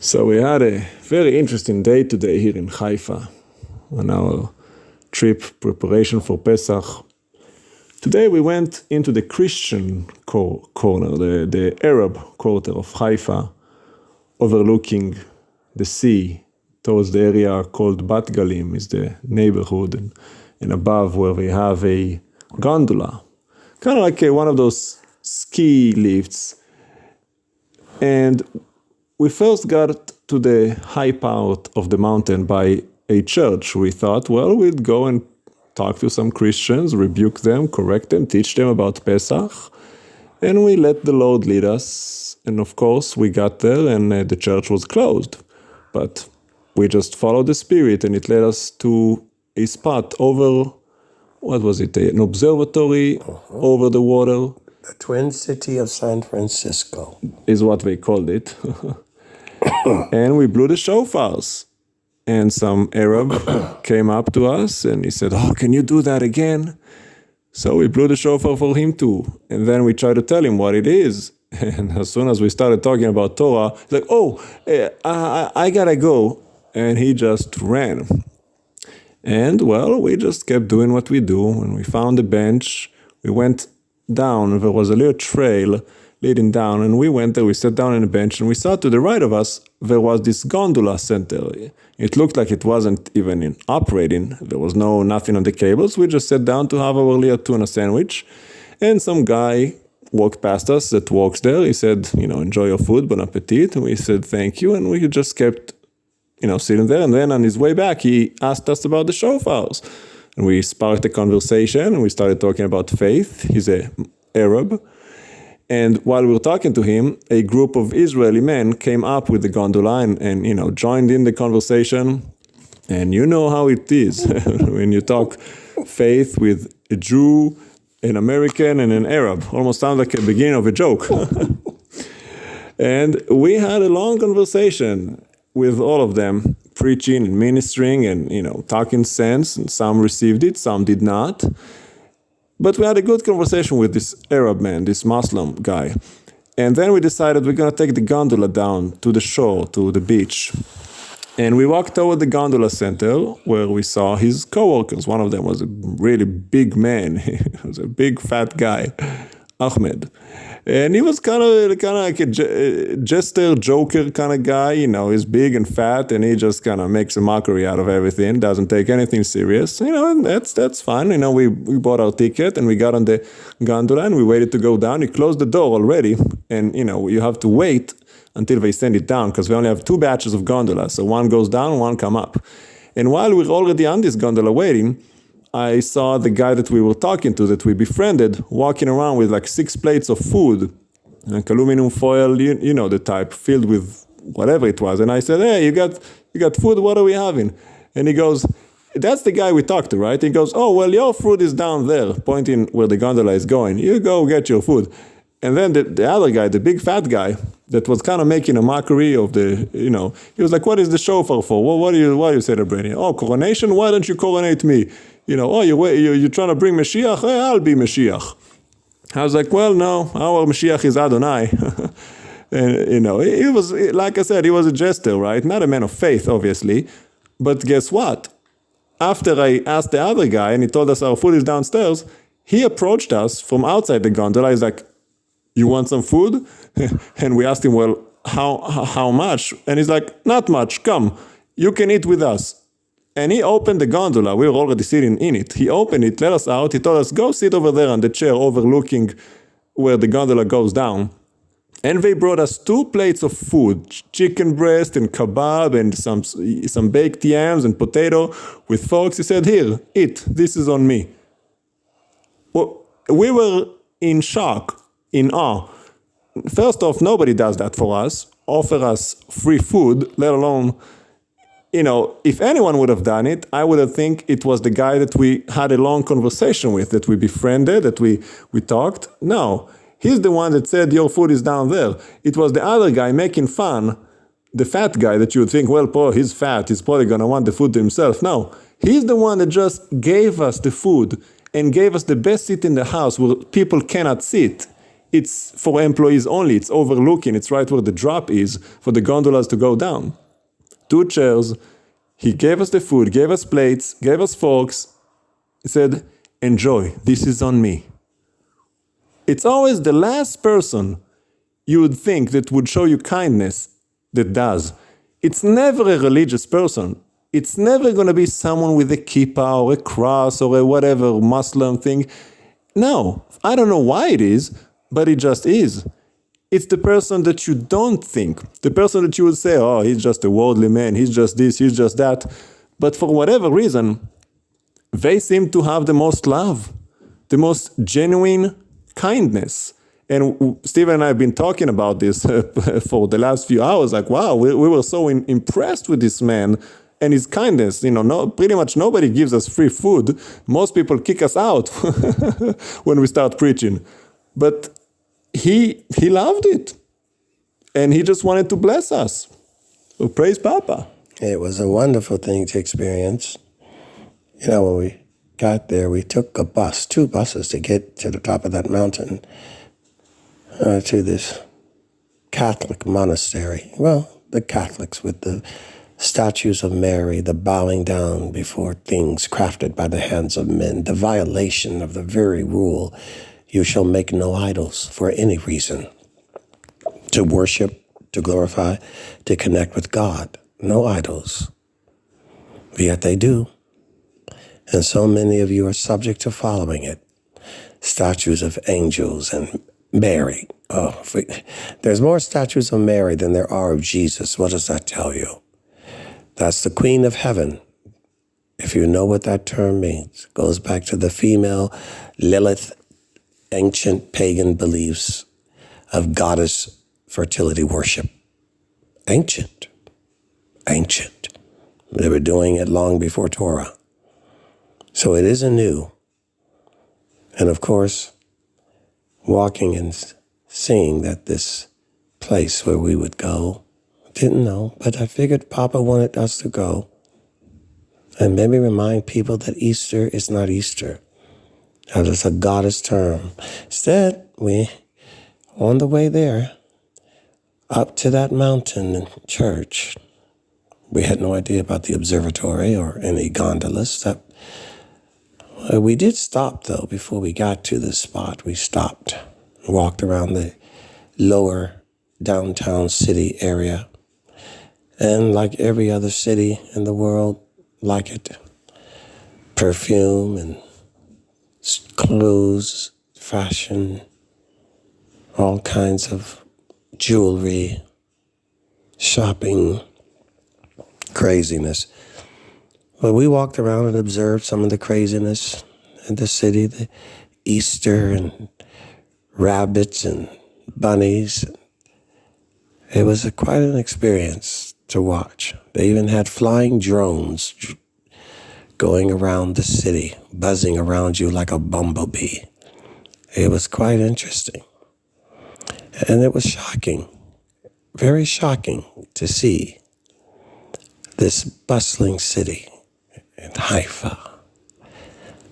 So we had a very interesting day today here in Haifa on our trip preparation for Pesach. Today we went into the Christian corner, the Arab quarter of Haifa, overlooking the sea towards the area called Bat Galim, is the neighborhood, and above where we have a gondola, kind of like one of those ski lifts. And we first got to the high part of the mountain by a church. We thought, well, we'd go and talk to some Christians, rebuke them, correct them, teach them about Pesach, and we let the Lord lead us. And of course, we got there and the church was closed. But we just followed the Spirit and it led us to a spot over, what was it, an observatory over the water. The Twin City of San Francisco is what they called it. And we blew the shofars. And some Arab came up to us and he said, "Oh, can you do that again?" So we blew the shofar for him too. And then we tried to tell him what it is. And as soon as we started talking about Torah, he's like, I gotta go. And he just ran. And well, we just kept doing what we do. When we found a bench, we went down. There was a little trail leading down, and we went there. We sat down on a bench, and we saw to the right of us there was this gondola center. It looked like it wasn't even operating. There was nothing on the cables. We just sat down to have our little tuna sandwich, and some guy walked past us that works there. He said, "Enjoy your food, bon appetit." And we said, "Thank you," and we just kept, sitting there. And then on his way back, he asked us about the shofars. And we sparked a conversation, and we started talking about faith. He's an Arab. And while we were talking to him, a group of Israeli men came up with the gondola and joined in the conversation. And you know how it is when you talk faith with a Jew, an American, and an Arab. Almost sounds like a beginning of a joke. And we had a long conversation with all of them, preaching and ministering and, talking sense. And some received it, some did not. But we had a good conversation with this Arab man, this Muslim guy. And then we decided we're going to take the gondola down to the shore, to the beach. And we walked toward the gondola center where we saw his co-workers. One of them was a really big man. He was a big fat guy, Ahmed. And he was kind of like a jester, joker kind of guy. He's big and fat, and he just kind of makes a mockery out of everything, doesn't take anything serious. And that's fine. We bought our ticket, and we got on the gondola, and we waited to go down. He closed the door already, and, you have to wait until they send it down, because we only have two batches of gondolas. So one goes down, one come up. And while we're already on this gondola waiting, I saw the guy that we were talking to, that we befriended, walking around with like 6 plates of food, like aluminum foil, the type, filled with whatever it was. And I said, "Hey, you got food? What are we having?" And he goes, "That's the guy we talked to, right?" He goes, "Oh, well, your food is down there," pointing where the gondola is going. "You go get your food." And then the other guy, the big fat guy, that was kind of making a mockery of the, he was like, "What is the shofar for? Well, what are you celebrating? Oh, coronation? Why don't you coronate me? You're trying to bring Mashiach? Hey, I'll be Mashiach." I was like, "Well, no, our Mashiach is Adonai." And, he was, like I said, he was a jester, right? Not a man of faith, obviously. But guess what? After I asked the other guy and he told us our food is downstairs, he approached us from outside the gondola. He's like, "You want some food?" And we asked him, "Well, how much?" And he's like, "Not much, come, you can eat with us." And he opened the gondola. We were already sitting in it. He opened it, let us out. He told us, "Go sit over there on the chair overlooking where the gondola goes down." And they brought us 2 plates of food, chicken breast and kebab and some baked yams and potato with forks. He said, "Here, eat. This is on me." Well, we were in shock, in awe. First off, nobody does that for us, offer us free food, let alone, if anyone would have done it, I would have think it was the guy that we had a long conversation with, that we befriended, that we talked. No, he's the one that said, "Your food is down there." It was the other guy making fun, the fat guy that you would think, well, he's fat, he's probably going to want the food to himself. No, he's the one that just gave us the food and gave us the best seat in the house where people cannot sit. it's for employees only. It's overlooking. It's right where the drop is for the gondolas to go down. 2 chairs. He gave us the food, gave us plates, gave us forks. He said, enjoy. This is on me. It's always the last person you would think that would show you kindness that does. It's never a religious person. It's never going to be someone with a kippah or a cross or a whatever Muslim thing. No, I don't know why it is, but it just is. It's the person that you don't think. The person that you would say, oh, he's just a worldly man. He's just this, he's just that. But for whatever reason, they seem to have the most love, the most genuine kindness. And Steve and I have been talking about this for the last few hours. Like, wow, we were so impressed with this man and his kindness. Pretty much nobody gives us free food. Most people kick us out when we start preaching. But he loved it. And he just wanted to bless us. So praise Papa. It was a wonderful thing to experience. When we got there, we took a bus, 2 buses to get to the top of that mountain, to this Catholic monastery. Well, the Catholics with the statues of Mary, the bowing down before things crafted by the hands of men, the violation of the very rule, you shall make no idols for any reason. To worship, to glorify, to connect with God. No idols. Yet they do. And so many of you are subject to following it. Statues of angels and Mary. There's more statues of Mary than there are of Jesus. What does that tell you? That's the Queen of Heaven. If you know what that term means, it goes back to the female Lilith, ancient pagan beliefs of goddess fertility worship. Ancient. They were doing it long before Torah. So it isn't new. And of course, walking and seeing that this place where we would go, didn't know, but I figured Papa wanted us to go and maybe remind people that Easter is not Easter. That is a goddess term. Instead, we, on the way there, up to that mountain in church, we had no idea about the observatory or any gondolas. We did stop, though, before we got to the spot. We stopped, walked around the lower downtown city area. And like every other city in the world, like it, perfume and clothes, fashion, all kinds of jewelry, shopping, craziness. But we walked around and observed some of the craziness in the city, the Easter and rabbits and bunnies. It was quite an experience to watch. They even had flying drones going around the city, buzzing around you like a bumblebee. It was quite interesting. And it was shocking, very shocking to see this bustling city in Haifa.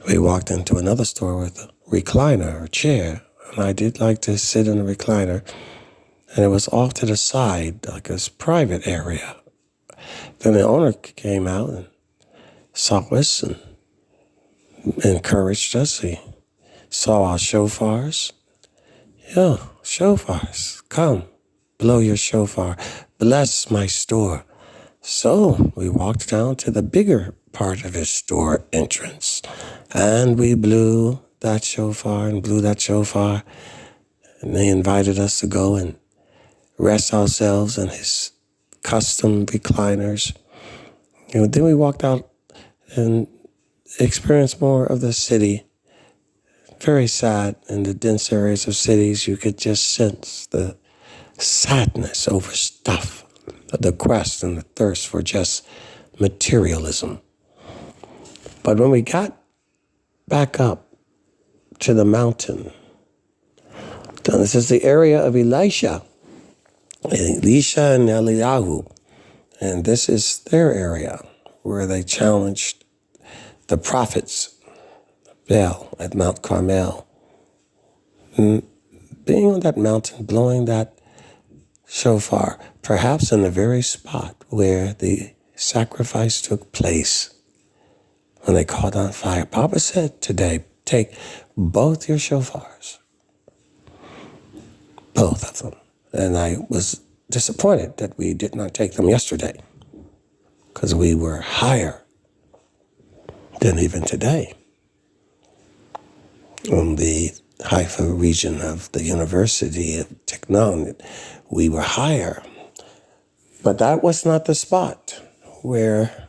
We walked into another store with a recliner or chair, and I did like to sit in a recliner, and it was off to the side, like a private area. Then the owner came out and saw us and encouraged us. He saw our shofars. Yeah, shofars, come, blow your shofar, bless my store. So we walked down to the bigger part of his store entrance, and we blew that shofar and blew that shofar, and they invited us to go and rest ourselves in his custom recliners. And then we walked out and experienced more of the city. Very sad in the dense areas of cities. You could just sense the sadness over stuff, the quest and the thirst for just materialism. But when we got back up to the mountain, this is the area of Elisha and Eliyahu. And this is their area where they challenged the prophets, Baal at Mount Carmel. And being on that mountain, blowing that shofar, perhaps in the very spot where the sacrifice took place, when they caught on fire. Papa said today, take both your shofars, both of them. And I was disappointed that we did not take them yesterday, because we were higher than even today. In the Haifa region of the University of Technology, we were higher. But that was not the spot where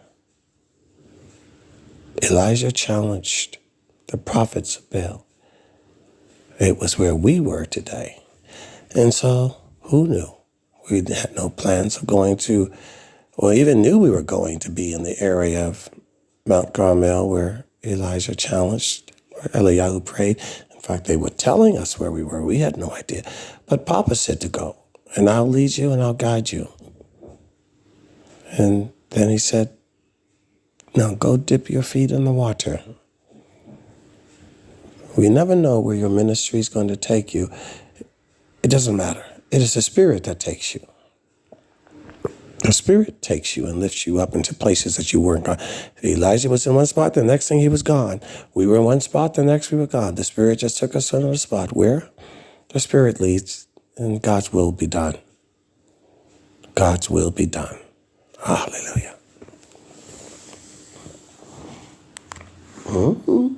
Elijah challenged the prophets of Baal. It was where we were today. And so, who knew? We had no plans of going to, or even knew we were going to be in the area of Mount Carmel where Elijah challenged, where Eliyahu prayed. In fact, they were telling us where we were. We had no idea. But Papa said to go, and I'll lead you and I'll guide you. And then he said, now go dip your feet in the water. We never know where your ministry is going to take you. It doesn't matter. It is the Spirit that takes you. The Spirit takes you and lifts you up into places that you weren't going. Elijah was in one spot, the next thing he was gone. We were in one spot, the next we were gone. The Spirit just took us to another spot. Where the Spirit leads, and God's will be done. God's will be done. Hallelujah. Mm-hmm.